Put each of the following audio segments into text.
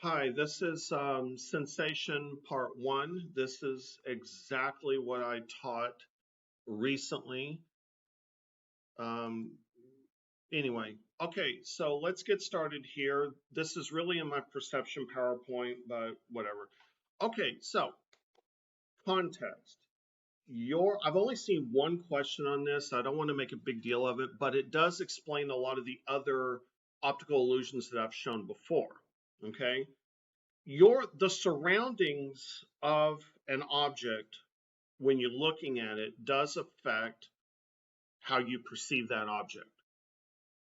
Hi, this is Sensation Part 1. This is exactly what I taught recently. Um, anyway, okay, so let's get started here. This is really in my perception PowerPoint, but whatever. Okay, so context. I've only seen one question on this. I don't want to make a big deal of it, but it does explain a lot of the other optical illusions that I've shown before. Okay. The surroundings of an object when you're looking at it does affect how you perceive that object.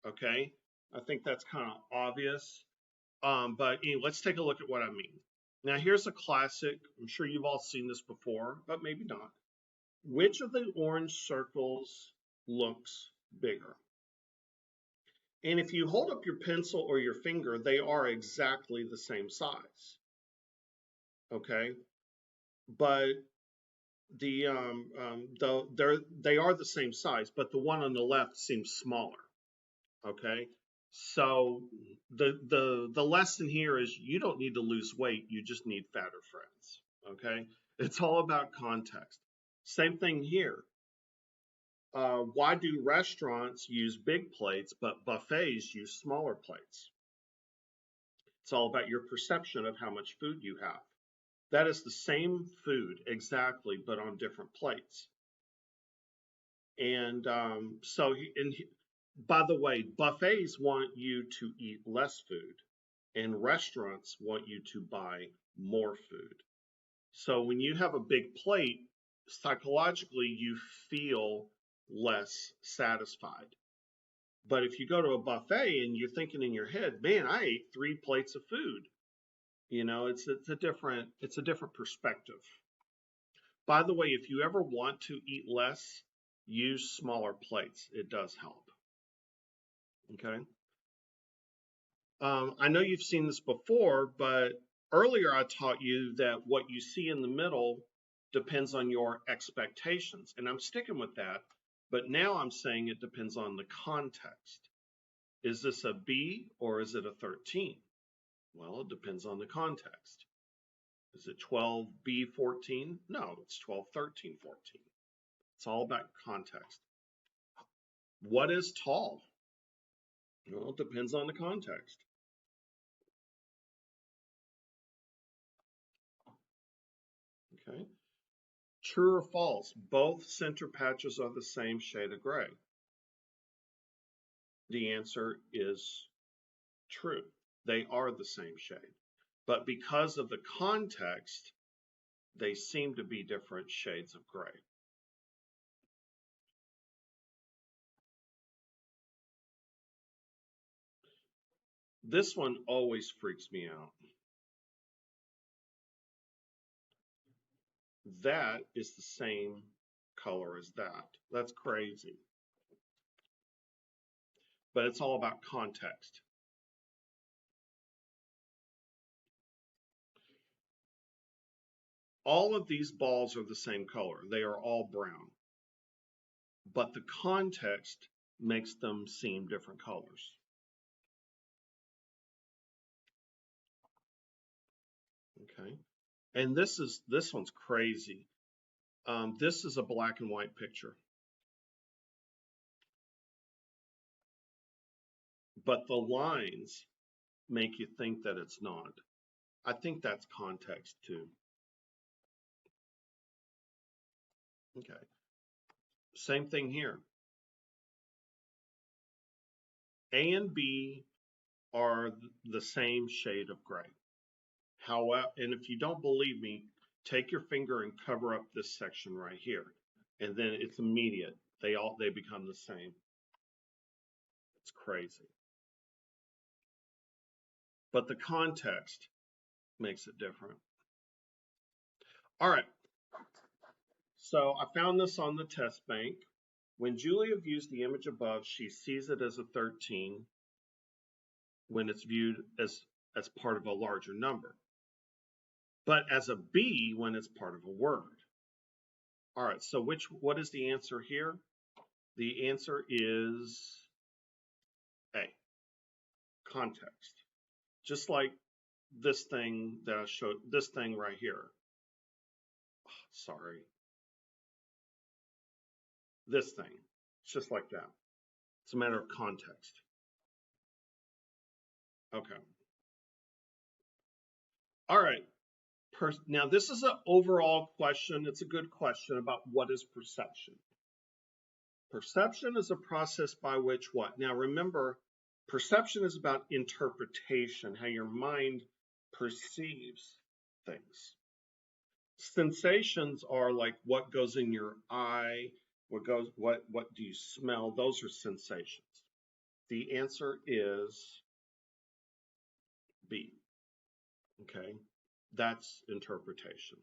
Okay, I think that's kind of obvious. But anyway, let's take a look at what I mean. Now here's a classic. I'm sure you've all seen this before, but maybe not. Which of the orange circles looks bigger? And if you hold up your pencil or your finger, they are exactly the same size. Okay, but they are the same size, but the one on the left seems smaller. Okay, so the lesson here is you don't need to lose weight, you just need fatter friends. Okay, it's all about context. Same thing here. Why do restaurants use big plates but buffets use smaller plates? It's all about your perception of how much food you have. That is the same food exactly, but on different plates. And by the way, buffets want you to eat less food, and restaurants want you to buy more food. So when you have a big plate, psychologically, you feel less satisfied. But if you go to a buffet and you're thinking in your head, man, I ate 3 plates of food. It's a different perspective. By the way, if you ever want to eat less, use smaller plates. It does help. Okay. I know you've seen this before, but earlier I taught you that what you see in the middle depends on your expectations. And I'm sticking with that. But now I'm saying it depends on the context. Is this a B or is it a 13? Well, it depends on the context. Is it 12B14? No, it's 121314. It's all about context. What is tall? Well, it depends on the context. Okay. True or false? Both center patches are the same shade of gray. The answer is true. They are the same shade. But because of the context, they seem to be different shades of gray. This one always freaks me out. That is the same color as that. That's crazy. But it's all about context. All of these balls are the same color. They are all brown. But the context makes them seem different colors. Okay. And this one's crazy. This is a black and white picture. But the lines make you think that it's not. I think that's context too. Okay. Same thing here. A and B are the same shade of gray. However, and if you don't believe me, take your finger and cover up this section right here. And then it's immediate. They become the same. It's crazy. But the context makes it different. All right. So I found this on the test bank. When Julia views the image above, she sees it as a 13 when it's viewed as part of a larger number, but as a B when it's part of a word. All right, so what is the answer here? The answer is A, context. Just like this thing that I showed, this thing right here. Sorry. This thing. It's just like that. It's a matter of context. Okay. All right. Now, this is an overall question. It's a good question about what is perception. Perception is a process by which what? Now, remember, perception is about interpretation, how your mind perceives things. Sensations are like what goes in your eye, what do you smell? Those are sensations. The answer is B. Okay, that's interpretation.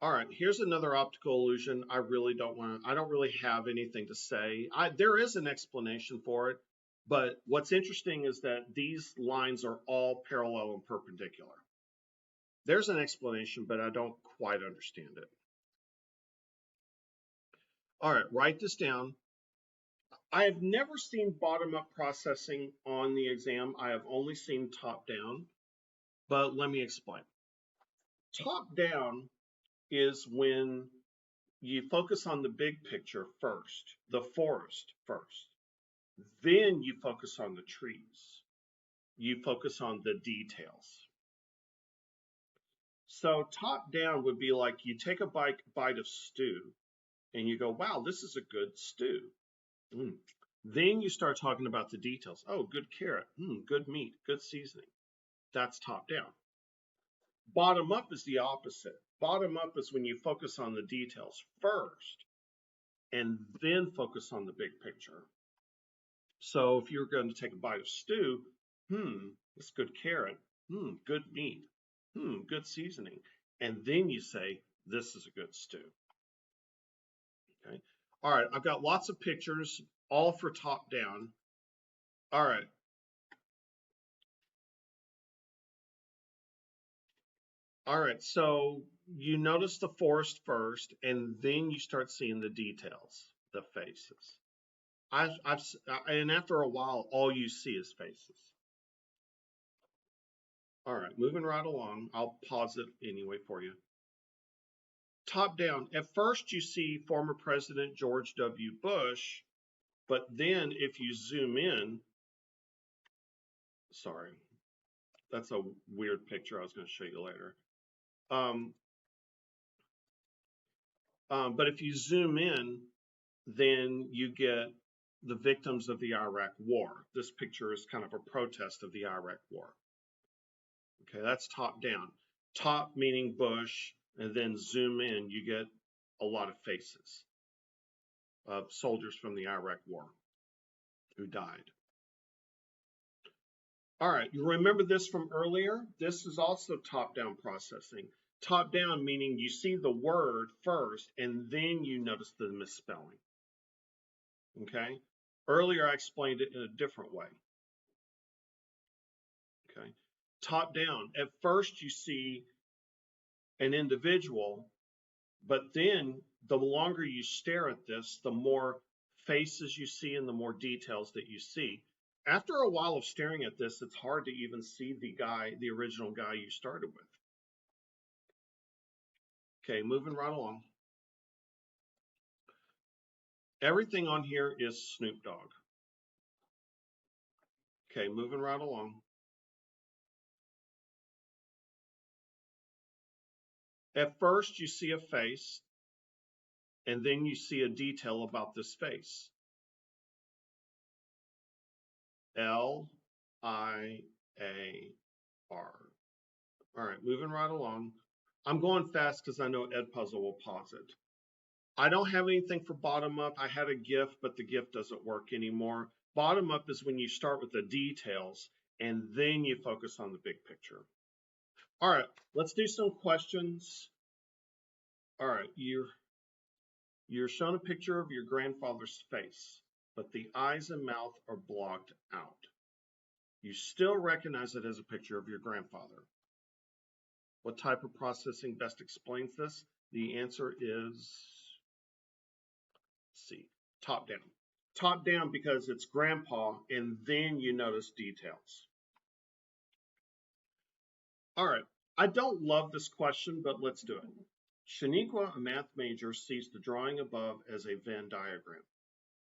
All right, here's another optical illusion. I don't really have anything to say. There is an explanation for it, but what's interesting is that these lines are all parallel and perpendicular. There's an explanation, but I don't quite understand it. All right, write this down. I have never seen bottom-up processing on the exam. I have only seen top-down, but let me explain. Top-down is when you focus on the big picture first, the forest first. Then you focus on the trees. You focus on the details. So top-down would be like you take a bite of stew and you go, wow, this is a good stew. Then you start talking about the details. Oh, good carrot, good meat, good seasoning. That's top-down. Bottom-up is the opposite. Bottom-up is when you focus on the details first and then focus on the big picture. So if you're going to take a bite of stew, it's good carrot, good meat, good seasoning. And then you say, this is a good stew. Okay. All right, I've got lots of pictures, all for top down. All right. All right, so you notice the forest first, and then you start seeing the details, the faces. And after a while, all you see is faces. All right, moving right along. I'll pause it anyway for you. Top down, at first you see former President George W. Bush, but then if you zoom in, sorry, that's a weird picture I was going to show you later. But if you zoom in, then you get the victims of the Iraq War. This picture is kind of a protest of the Iraq War. Okay, that's top down. Top meaning Bush, and then zoom in, you get a lot of faces of soldiers from the Iraq War who died. All right, you remember this from earlier? This is also top-down processing. Top-down meaning you see the word first, and then you notice the misspelling. Okay? Earlier, I explained it in a different way. Okay? Top-down, at first you see an individual, but then the longer you stare at this, the more faces you see and the more details that you see. After a while of staring at this, it's hard to even see the original guy you started with. Okay, moving right along. Everything on here is Snoop Dogg. Okay, moving right along. At first, you see a face, and then you see a detail about this face. L-I-A-R. All right, moving right along. I'm going fast because I know Edpuzzle will pause it. I don't have anything for bottom up. I had a GIF, but the GIF doesn't work anymore. Bottom up is when you start with the details and then you focus on the big picture. All right, let's do some questions. All right, you're shown a picture of your grandfather's face, but the eyes and mouth are blocked out. You still recognize it as a picture of your grandfather. What type of processing best explains this? The answer is C, top down. Top down because it's grandpa, and then you notice details. All right. I don't love this question, but let's do it. Shaniqua, a math major, sees the drawing above as a Venn diagram.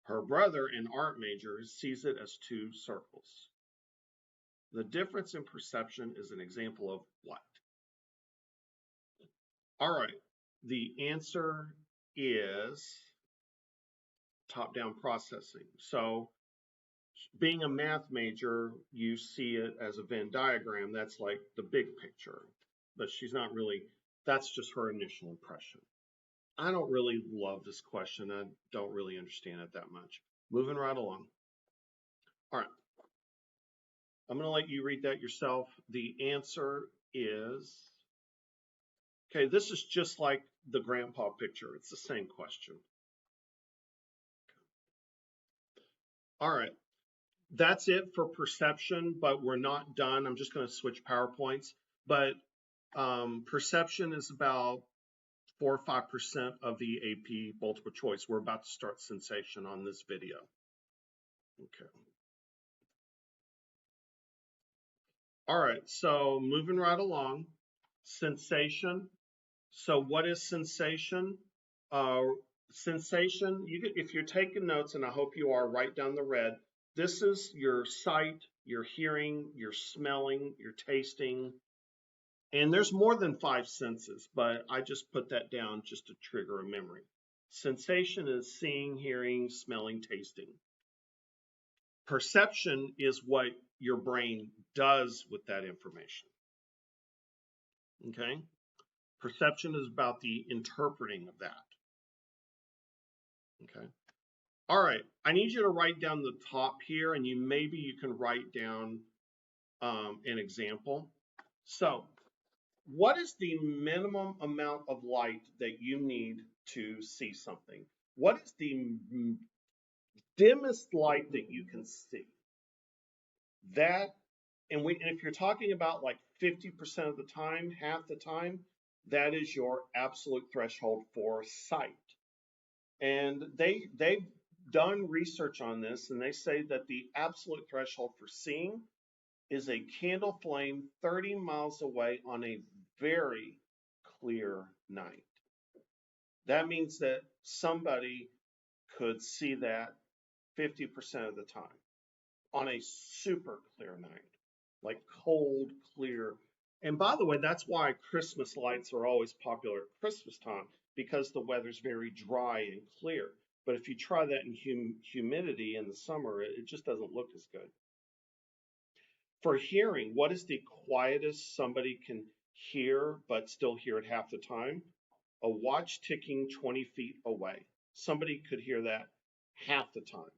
Her brother, an art major, sees it as two circles. The difference in perception is an example of what? All right. The answer is top-down processing. So being a math major, you see it as a Venn diagram. That's like the big picture, but she's not really, that's just her initial impression. I don't really love this question. I don't really understand it that much. Moving right along. All right. I'm going to let you read that yourself. The answer is, okay, this is just like the grandpa picture. It's the same question. All right. That's it for perception, but we're not done. I'm just going to switch PowerPoints. But perception is about 4 or 5% of the AP multiple choice. We're about to start sensation on this video. Okay. All right, so moving right along, sensation. So what is sensation? Sensation, if you're taking notes, and I hope you are, write down the red. This is your sight, your hearing, your smelling, your tasting, and there's more than 5 senses, but I just put that down just to trigger a memory. Sensation is seeing, hearing, smelling, tasting. Perception is what your brain does with that information. Okay? Perception is about the interpreting of that. Okay? All right. I need you to write down the top here, and maybe you can write down an example. So, what is the minimum amount of light that you need to see something? What is the dimmest light that you can see? That, and if you're talking about like 50% of the time, half the time, that is your absolute threshold for sight. And they've done research on this, and they say that the absolute threshold for seeing is a candle flame 30 miles away on a very clear night. That means that somebody could see that 50% of the time on a super clear night, like cold, clear. And by the way, that's why Christmas lights are always popular at Christmas time, because the weather's very dry and clear. But if you try that in humidity in the summer, it just doesn't look as good. For hearing, what is the quietest somebody can hear but still hear it half the time? A watch ticking 20 feet away. Somebody could hear that half the time.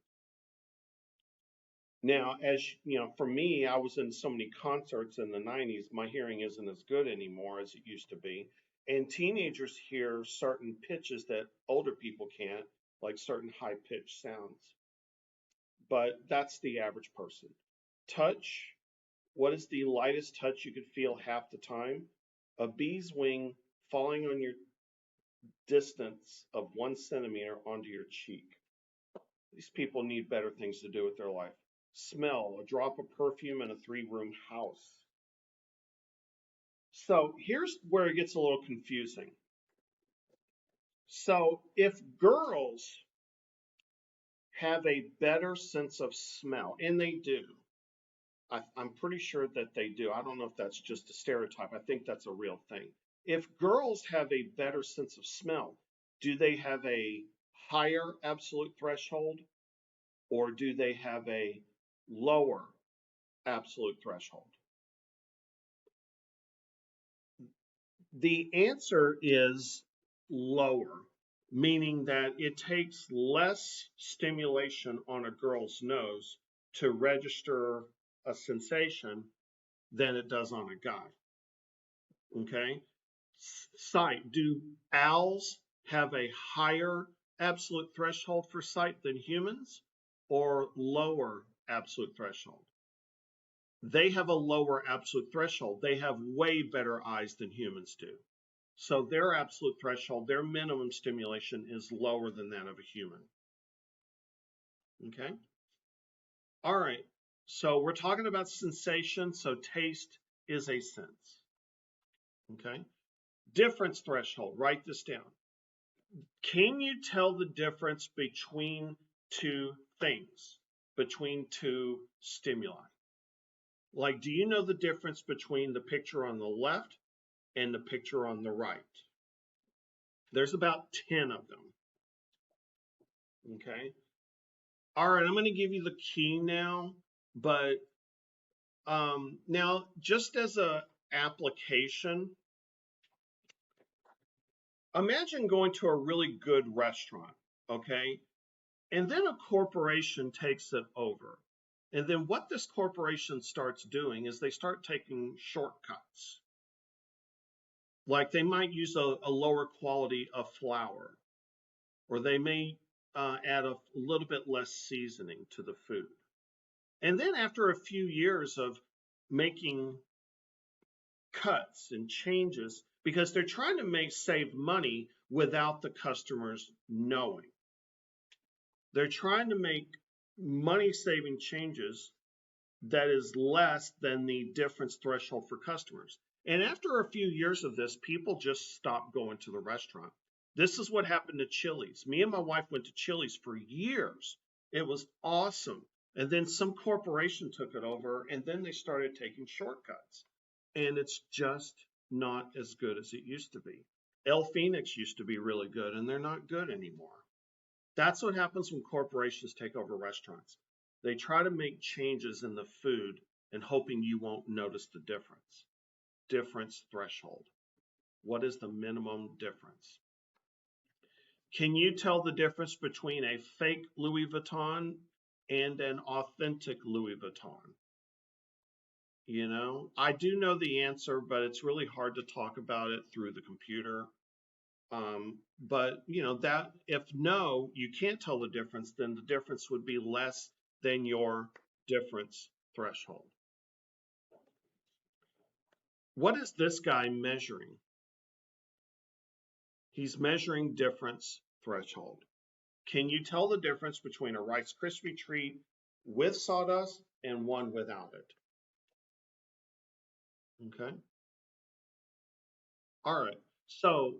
Now, as you know, for me, I was in so many concerts in the 90s, my hearing isn't as good anymore as it used to be. And teenagers hear certain pitches that older people can't, like certain high-pitched sounds. But that's the average person. Touch, what is the lightest touch you could feel half the time? A bee's wing falling on your distance of 1 centimeter onto your cheek. These people need better things to do with their life. Smell, a drop of perfume in a 3-room house. So here's where it gets a little confusing. So if girls have a better sense of smell, and they do, I'm pretty sure that they do. I don't know if that's just a stereotype. I think that's a real thing. If girls have a better sense of smell, do they have a higher absolute threshold, or do they have a lower absolute threshold? The answer is lower, meaning that it takes less stimulation on a girl's nose to register a sensation than it does on a guy. Okay? Sight. Do owls have a higher absolute threshold for sight than humans, or lower absolute threshold? They have a lower absolute threshold. They have way better eyes than humans do. So their absolute threshold, their minimum stimulation is lower than that of a human. Okay? All right. So we're talking about sensation. So taste is a sense. Okay. Difference threshold. Write this down. Can you tell the difference between two things, between two stimuli? Like, do you know the difference between the picture on the left and the picture on the right? There's about 10 of them. Okay. All right, I'm going to give you the key now, but now just as a application, imagine going to a really good restaurant, okay? And then a corporation takes it over. And then what this corporation starts doing is they start taking shortcuts. Like they might use a lower quality of flour, or they may add a little bit less seasoning to the food. And then after a few years of making cuts and changes, because they're trying to save money without the customers knowing. They're trying to make money saving changes that is less than the difference threshold for customers. And after a few years of this, people just stopped going to the restaurant. This is what happened to Chili's. Me and my wife went to Chili's for years. It was awesome. And then some corporation took it over, and then they started taking shortcuts. And it's just not as good as it used to be. El Phoenix used to be really good, and they're not good anymore. That's what happens when corporations take over restaurants. They try to make changes in the food and hoping you won't notice the difference. Difference threshold. What is the minimum difference? Can you tell the difference between a fake Louis Vuitton and an authentic Louis Vuitton? You know, I do know the answer, but it's really hard to talk about it through the computer. But you know that if no, you can't tell the difference, then the difference would be less than your difference threshold. What is this guy measuring? He's measuring difference threshold. Can you tell the difference between a Rice Krispie treat with sawdust and one without it? Okay. All right. So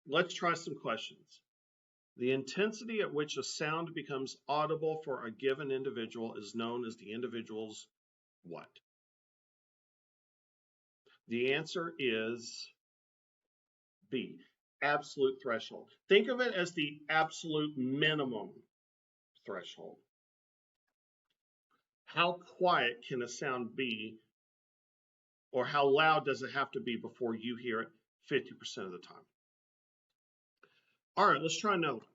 let's try some questions. The intensity at which a sound becomes audible for a given individual is known as the individual's what? The answer is B, absolute threshold. Think of it as the absolute minimum threshold. How quiet can a sound be, or how loud does it have to be before you hear it 50% of the time? All right, let's try another one.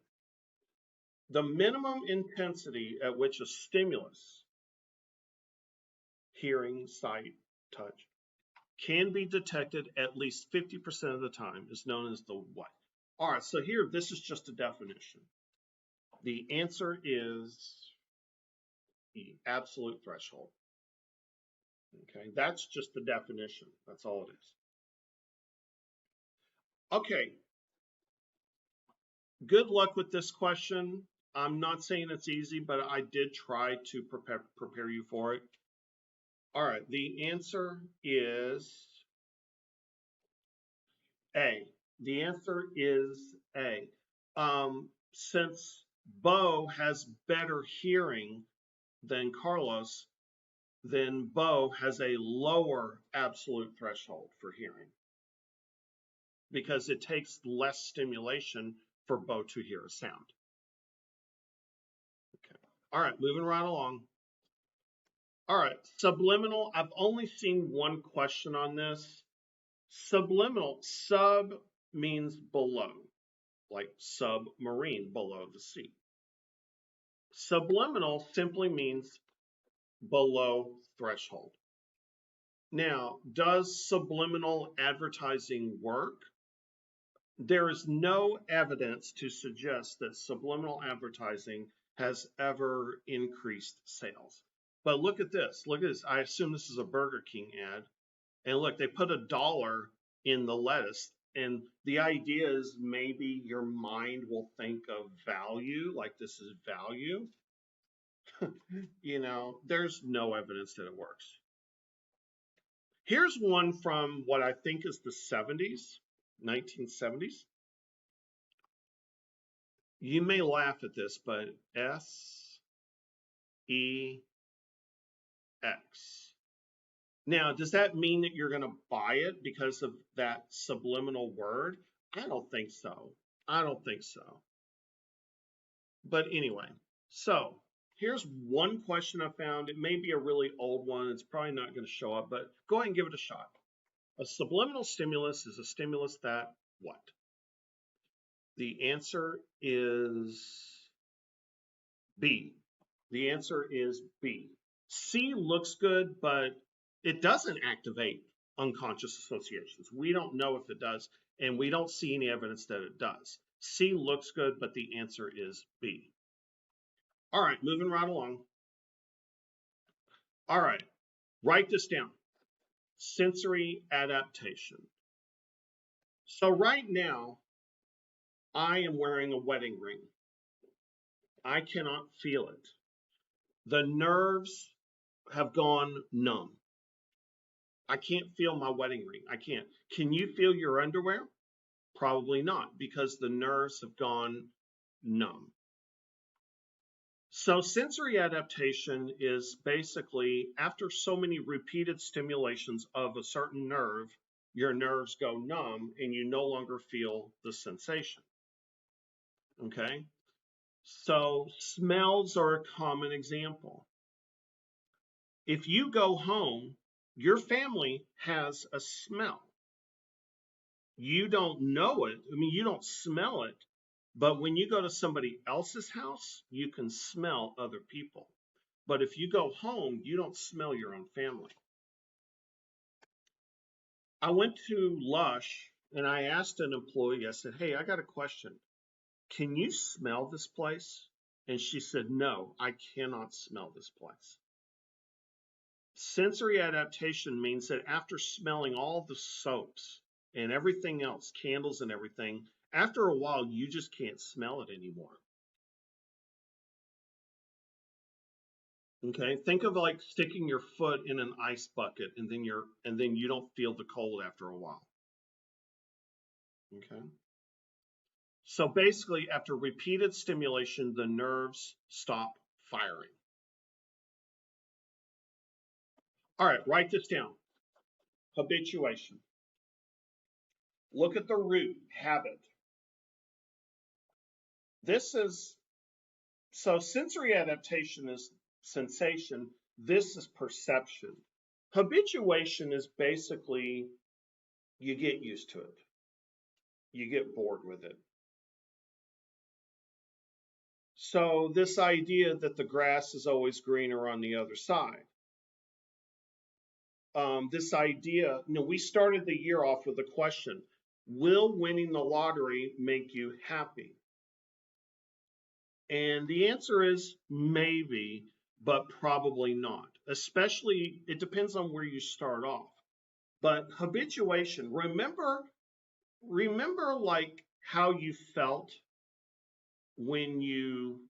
The minimum intensity at which a stimulus, hearing, sight, touch, can be detected at least 50% of the time is known as the what? All right, so here, this is just a definition. The answer is the absolute threshold. Okay, that's just the definition. That's all it is. Okay, good luck with this question. I'm not saying it's easy, but I did try to prepare you for it. All right, the answer is A. The answer is A. Since Bo has better hearing than Carlos, then Bo has a lower absolute threshold for hearing because it takes less stimulation for Bo to hear a sound. Okay. All right, moving right along. All right, subliminal. I've only seen one question on this. Subliminal, sub means below, like submarine, below the sea. Subliminal simply means below threshold. Now, does subliminal advertising work? There is no evidence to suggest that subliminal advertising has ever increased sales. But look at this. Look at this. I assume this is a Burger King ad. And look, they put $1 in the lettuce. And the idea is maybe your mind will think of value, like this is value. You know, there's no evidence that it works. Here's one from what I think is the 70s, 1970s. You may laugh at this, but SEX. Now, does that mean that you're going to buy it because of that subliminal word? I don't think so. I don't think so. But anyway, so here's one question I found. It may be a really old one. It's probably not going to show up, but go ahead and give it a shot. A subliminal stimulus is a stimulus that what? The answer is B. The answer is B. C looks good, but it doesn't activate unconscious associations. We don't know if it does, and we don't see any evidence that it does. C looks good, but the answer is B. All right, moving right along. All right, write this down. Sensory adaptation. So right now, I am wearing a wedding ring. I cannot feel it. The nerves have gone numb. I can't feel my wedding ring. I can't. Can you feel your underwear? Probably not, because the nerves have gone numb. So sensory adaptation is basically after so many repeated stimulations of a certain nerve, your nerves go numb and you no longer feel the sensation. Okay? So smells are a common example. If you go home, your family has a smell. You don't know it. I mean, you don't smell it. But when you go to somebody else's house, you can smell other people. But if you go home, you don't smell your own family. I went to Lush and I asked an employee, I said, hey, I got a question. Can you smell this place? And she said, no, I cannot smell this place. Sensory adaptation means that after smelling all the soaps and everything else, candles and everything, after a while, you just can't smell it anymore. Okay, think of like sticking your foot in an ice bucket and then you don't feel the cold after a while. Okay. So basically, after repeated stimulation, the nerves stop firing. All right, write this down. Habituation. Look at the root, habit. This is, so sensory adaptation is sensation. This is perception. Habituation is basically you get used to it. You get bored with it. So this idea that the grass is always greener on the other side. This idea, we started the year off with a question: will winning the lottery make you happy? And the answer is maybe, but probably not. Especially, it depends on where you start off. But habituation, remember like how you felt when you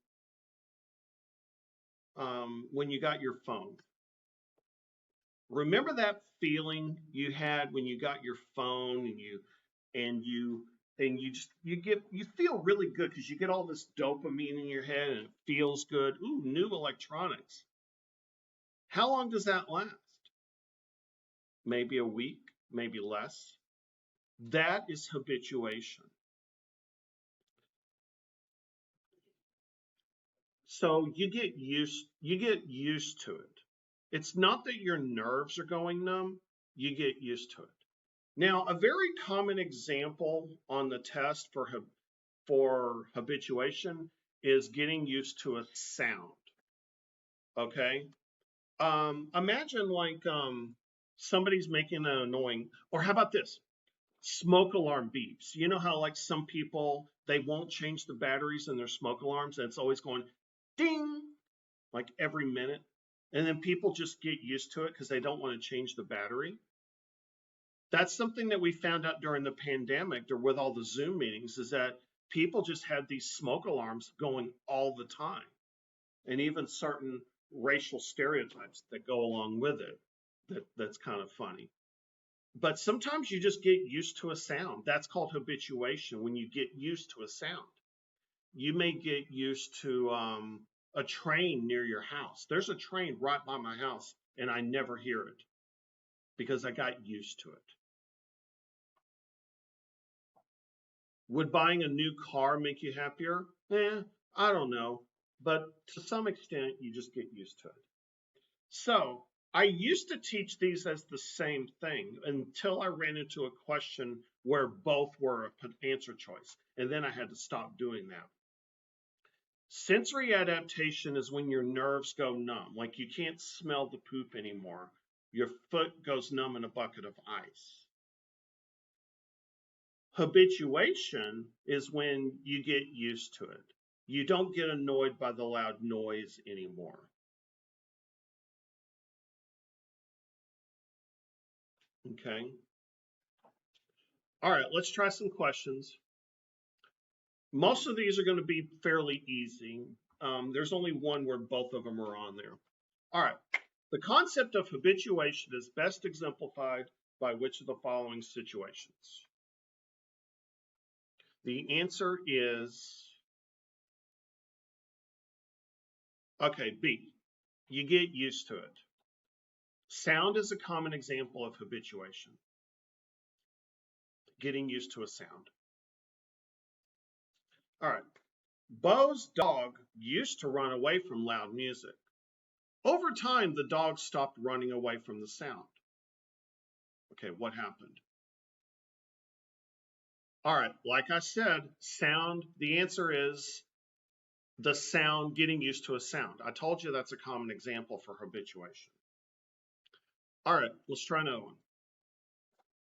got your phone. Remember that feeling you had when you got your phone and you feel really good because you get all this dopamine in your head and it feels good. Ooh, new electronics. How long does that last? Maybe a week, maybe less. That is habituation. So you get used to it. It's not that your nerves are going numb, you get used to it. Now, a very common example on the test for habituation is getting used to a sound. Okay? Imagine like somebody's making an annoying, or how about this? Smoke alarm beeps. You know how like some people, they won't change the batteries in their smoke alarms and it's always going ding like every minute. And then people just get used to it because they don't want to change the battery. That's something that we found out during the pandemic or with all the Zoom meetings is that people just had these smoke alarms going all the time. And even certain racial stereotypes that go along with it. That's kind of funny. But sometimes you just get used to a sound. That's called habituation, when you get used to a sound. You may get used to a train near your house. There's a train right by my house, and I never hear it because I got used to it. Would buying a new car make you happier? I don't know. But to some extent, you just get used to it. So I used to teach these as the same thing until I ran into a question where both were an answer choice. And then I had to stop doing that. Sensory adaptation is when your nerves go numb, like you can't smell the poop anymore. Your foot goes numb in a bucket of ice. Habituation is when you get used to it. You don't get annoyed by the loud noise anymore. Okay. All right, let's try some questions. Most of these are going to be fairly easy. There's only one where both of them are on there. All right. The concept of habituation is best exemplified by which of the following situations? The answer is, okay, B. You get used to it. Sound is a common example of habituation. Getting used to a sound. All right. Bo's dog used to run away from loud music. Over time, the dog stopped running away from the sound. Okay, what happened? All right, like I said, sound, the answer is the sound, getting used to a sound. I told you that's a common example for habituation. All right, let's try another one.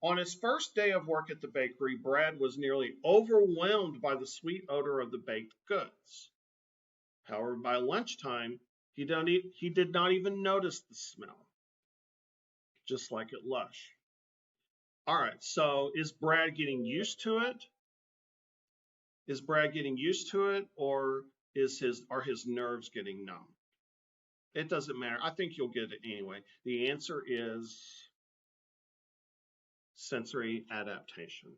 On his first day of work at the bakery, Brad was nearly overwhelmed by the sweet odor of the baked goods. However, by lunchtime, he did not even notice the smell, just like at Lush. All right, so is Brad getting used to it? Is Brad getting used to it, or are his nerves getting numb? It doesn't matter. I think you'll get it anyway. The answer is sensory adaptation.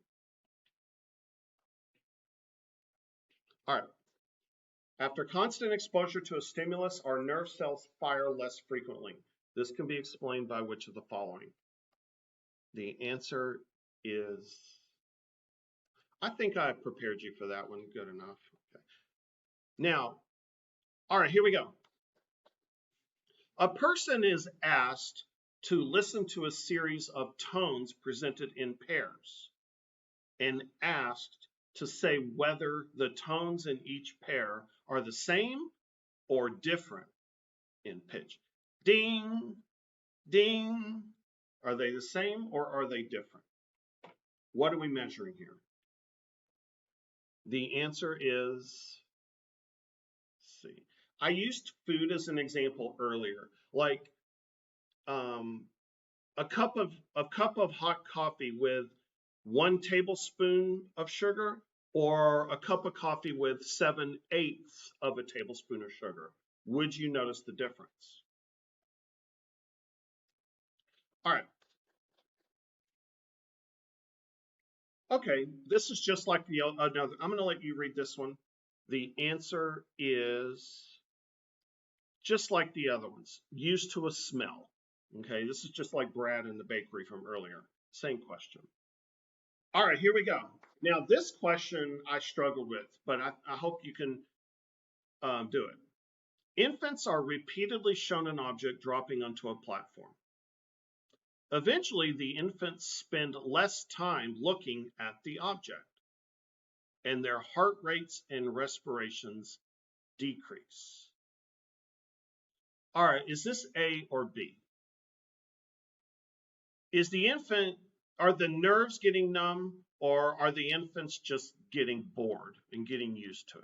All right. After constant exposure to a stimulus, our nerve cells fire less frequently. This can be explained by which of the following? The answer is, I think I prepared you for that one good enough. Okay. Now, all right, here we go. A person is asked to listen to a series of tones presented in pairs and asked to say whether the tones in each pair are the same or different in pitch. Ding, ding. Are they the same or are they different? What are we measuring here? The answer is, let's see. I used food as an example earlier, like a cup of hot coffee with 1 tablespoon of sugar, or a cup of coffee with 7/8 of a tablespoon of sugar. Would you notice the difference? All right. Okay, this is just like the another. I'm going to let you read this one. The answer is just like the other ones, used to a smell. Okay, this is just like Brad in the bakery from earlier. Same question. All right, here we go. Now, this question I struggled with, but I hope you can do it. Infants are repeatedly shown an object dropping onto a platform. Eventually, the infants spend less time looking at the object, and their heart rates and respirations decrease. All right, is this A or B? Are the nerves getting numb, or are the infants just getting bored and getting used to it?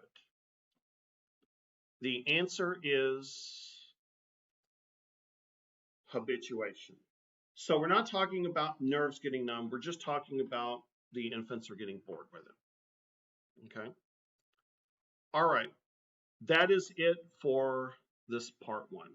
The answer is habituation. So we're not talking about nerves getting numb. We're just talking about the infants are getting bored with it. Okay. All right. That is it for this part 1.